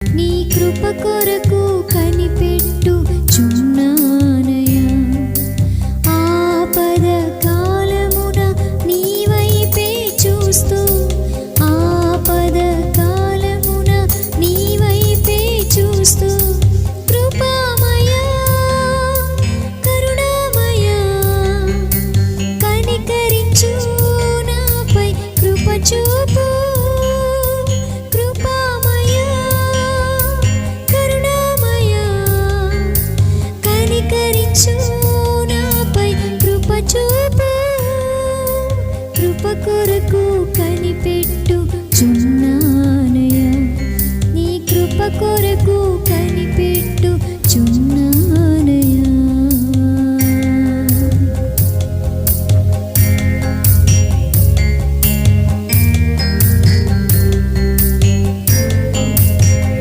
నీ కృప కొరకు కనిపెట్టు చున్నానయా. ఆపద కాలమున నీ వైపే చూస్తూ, ఆపద కాలమున నీ వైపే చూస్తూ, కృపామయా కరుణామయా కనికరించు నాపై కృప చూపు. కృప కొరకు కనిపెట్టు చున్నానయా. నీ కృప కొరకు కనిపెట్టు చున్నానయా.